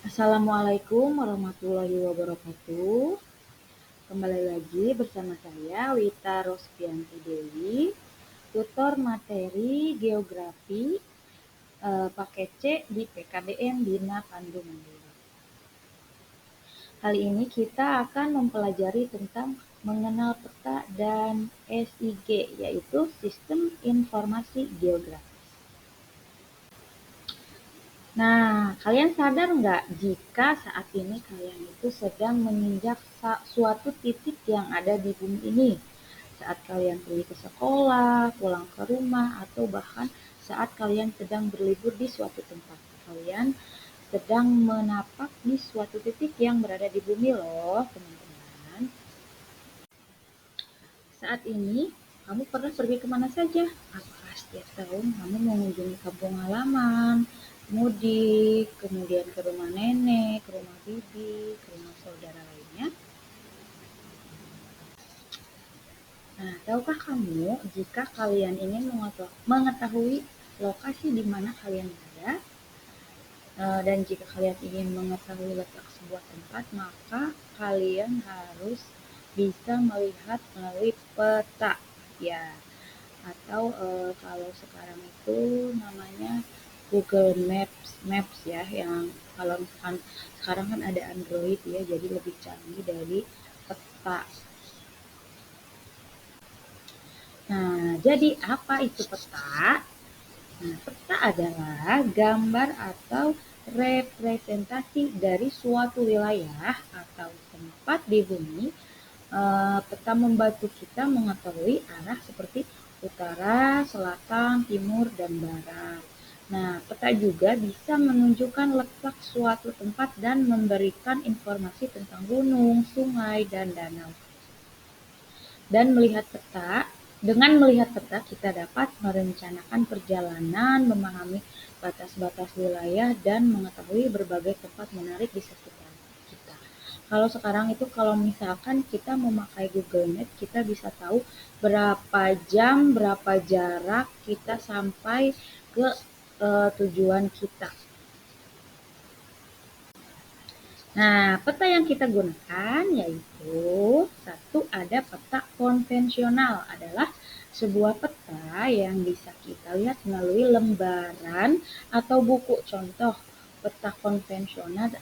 Assalamualaikum warahmatullahi wabarakatuh. Kembali lagi bersama saya Wita Rospianti Dewi, tutor materi geografi paket C di PKBM Bina Pandu Mandiri. Kali ini kita akan mempelajari tentang mengenal peta dan SIG, yaitu Sistem Informasi Geografi. Nah, kalian sadar nggak jika saat ini kalian itu sedang menginjak suatu titik yang ada di bumi ini? Saat kalian pergi ke sekolah, pulang ke rumah, atau bahkan saat kalian sedang berlibur di suatu tempat. Kalian sedang menapak di suatu titik yang berada di bumi loh, teman-teman. Saat ini, kamu pernah pergi kemana saja? Apakah setiap tahun kamu mengunjungi kampung halaman, mudik, kemudian ke rumah nenek, ke rumah bibi, ke rumah saudara lainnya? Nah, tahukah kamu jika kalian ingin mengetahui lokasi di mana kalian berada, dan jika kalian ingin mengetahui letak sebuah tempat, maka kalian harus bisa melihat melalui peta, ya. Atau kalau sekarang itu namanya Google Maps ya, yang kalau misalkan sekarang kan ada Android ya, jadi lebih canggih dari peta. Nah, jadi apa itu peta? Nah, peta adalah gambar atau representasi dari suatu wilayah atau tempat di bumi. Peta membantu kita mengetahui arah seperti utara, selatan, timur, dan barat. Nah, peta juga bisa menunjukkan letak suatu tempat dan memberikan informasi tentang gunung, sungai, dan danau. Dengan melihat peta, kita dapat merencanakan perjalanan, memahami batas-batas wilayah, dan mengetahui berbagai tempat menarik di sekitar kita. Kalau sekarang itu kalau misalkan kita memakai Google Maps, kita bisa tahu berapa jam, berapa jarak kita sampai ke tujuan kita. Nah, peta yang kita gunakan yaitu satu, ada peta konvensional, adalah sebuah peta yang bisa kita lihat melalui lembaran atau buku. Contoh peta konvensional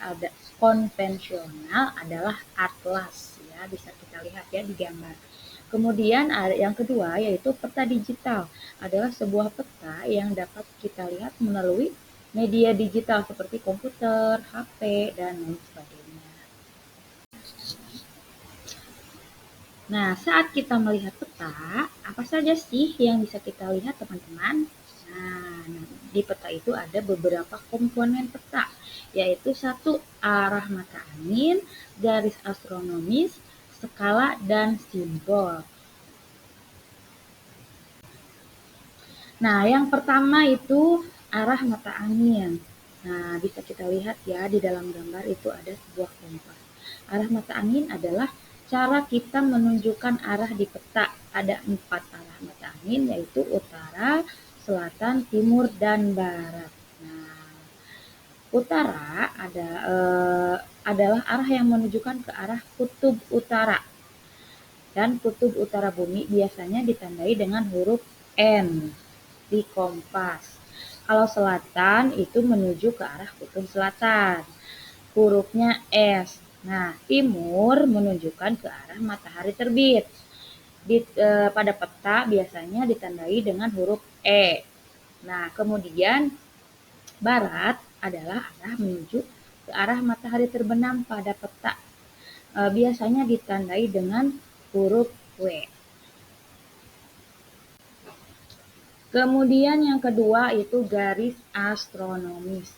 adalah atlas ya, bisa kita lihat ya di gambar. Kemudian yang kedua yaitu peta digital, adalah sebuah peta yang dapat kita lihat melalui media digital seperti komputer, HP, dan lain sebagainya. Nah, saat kita melihat peta, apa saja sih yang bisa kita lihat, teman-teman? Nah, di peta itu ada beberapa komponen peta, yaitu satu, arah mata angin, garis astronomis, skala, dan simbol. Nah, yang pertama itu arah mata angin. Nah, bisa kita lihat ya di dalam gambar itu ada sebuah kompas. Arah mata angin adalah cara kita menunjukkan arah di peta. Ada 4 arah mata angin, yaitu utara, selatan, timur, dan barat. Nah, utara adalah arah yang menunjukkan ke arah kutub utara. Dan kutub utara bumi biasanya ditandai dengan huruf N di kompas. Kalau selatan itu menuju ke arah kutub selatan, hurufnya S. Nah, timur menunjukkan ke arah matahari terbit. Pada peta biasanya ditandai dengan huruf E. Nah, kemudian barat adalah arah menuju ke arah matahari terbenam pada peta. Biasanya ditandai dengan huruf W. Kemudian yang kedua itu garis astronomis,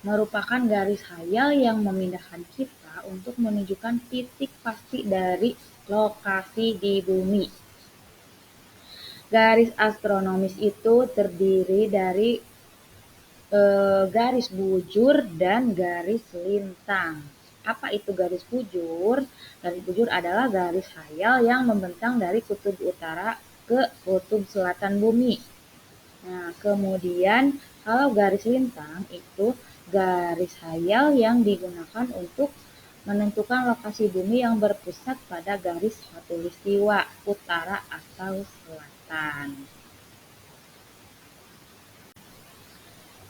merupakan garis khayal yang memindahkan kita untuk menunjukkan titik pasti dari lokasi di bumi. Garis astronomis itu terdiri dari garis bujur dan garis lintang. Apa itu garis bujur? Garis bujur adalah garis khayal yang membentang dari kutub utara ke kutub selatan bumi. Nah, kemudian kalau garis lintang itu garis hayal yang digunakan untuk menentukan lokasi bumi yang berpusat pada garis khatulistiwa utara atau selatan.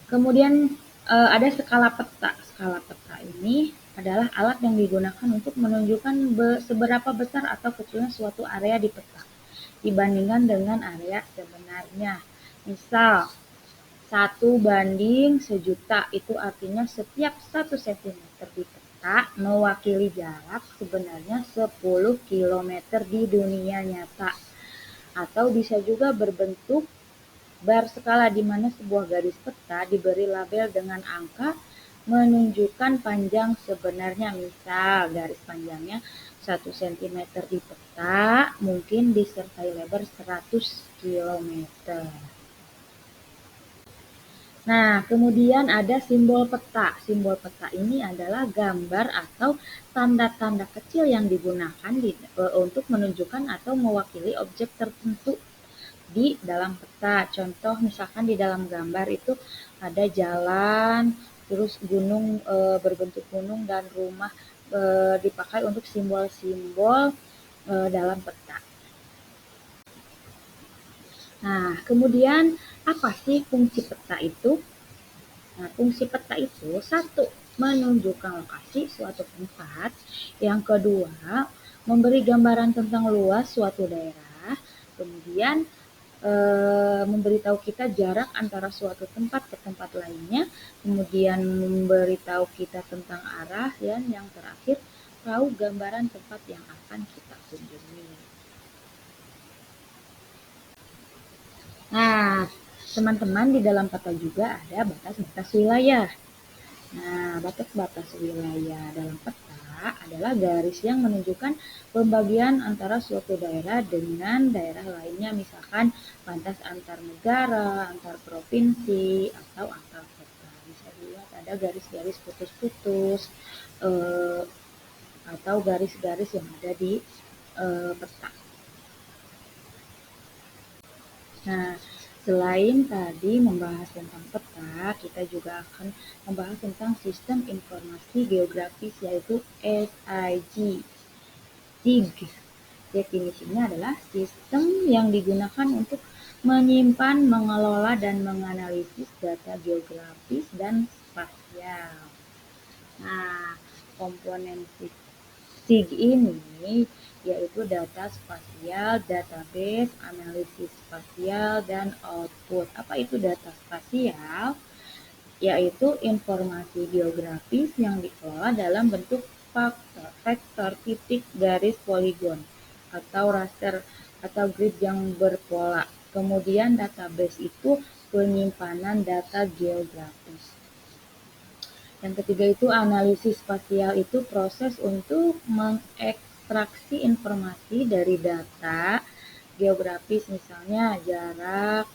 Kemudian ada skala peta. Skala peta ini adalah alat yang digunakan untuk menunjukkan seberapa besar atau kecilnya suatu area di peta dibandingkan dengan area sebenarnya. Misal, 1:1.000.000 itu artinya setiap 1 cm di peta mewakili jarak sebenarnya 10 km di dunia nyata. Atau bisa juga berbentuk bar skala di mana sebuah garis peta diberi label dengan angka menunjukkan panjang sebenarnya. Misal garis panjangnya 1 cm di peta mungkin disertai lebar 100 km. Nah, kemudian ada simbol peta. Simbol peta ini adalah gambar atau tanda-tanda kecil yang digunakan untuk menunjukkan atau mewakili objek tertentu di dalam peta. Contoh misalkan di dalam gambar itu ada jalan, terus gunung berbentuk gunung dan rumah dipakai untuk simbol-simbol dalam peta. Nah, kemudian apa sih fungsi peta itu? Nah, fungsi peta itu satu, menunjukkan lokasi suatu tempat. Yang kedua, memberi gambaran tentang luas suatu daerah. Kemudian memberitahu kita jarak antara suatu tempat ke tempat lainnya, kemudian memberitahu kita tentang arah, dan yang terakhir tahu gambaran tempat yang akan kita kunjungi. Nah, teman-teman, di dalam peta juga ada batas-batas wilayah. Nah, batas-batas wilayah dalam peta adalah garis yang menunjukkan pembagian antara suatu daerah dengan daerah lainnya, misalkan batas antar negara, antar provinsi, atau antar kota. Bisa dilihat ada garis-garis putus-putus atau garis-garis yang ada di peta. Nah, selain tadi membahas tentang peta, kita juga akan membahas tentang sistem informasi geografis, yaitu SIG. SIG. Definisinya adalah sistem yang digunakan untuk menyimpan, mengelola, dan menganalisis data geografis dan spasial. Nah, komponen SIG ini yaitu data spasial, database, analisis spasial, dan output. Apa itu data spasial? Yaitu informasi geografis yang dikelola dalam bentuk vektor, titik, garis, poligon, atau raster atau grid yang berpola. Kemudian database itu penyimpanan data geografis. Yang ketiga itu analisis spasial, itu proses untuk mengekstraksi informasi dari data geografis, misalnya jarak,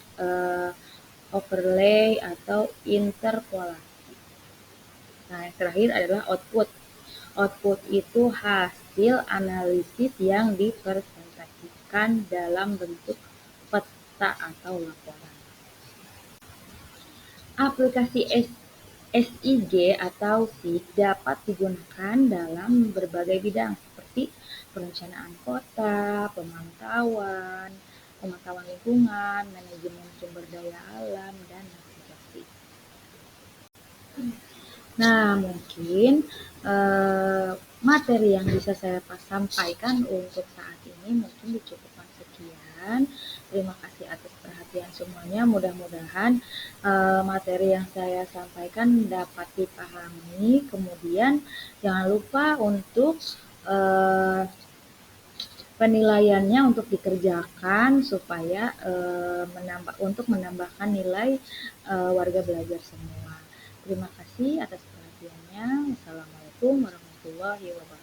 overlay, atau interpolasi. Nah, yang terakhir adalah output. Output itu hasil analisis yang dipresentasikan dalam bentuk peta atau laporan. Aplikasi SIG atau SIG dapat digunakan dalam berbagai bidang seperti perencanaan kota, pemantauan lingkungan, manajemen sumber daya alam, dan navigasi. Nah, mungkin materi yang bisa saya sampaikan untuk saat ini mungkin dicukupkan sekian. Terima kasih atas perhatian semuanya. Mudah-mudahan materi yang saya sampaikan dapat dipahami. Kemudian jangan lupa untuk penilaiannya untuk dikerjakan supaya untuk menambahkan nilai warga belajar semua. Terima kasih atas perhatiannya. Wassalamualaikum warahmatullahi wabarakatuh.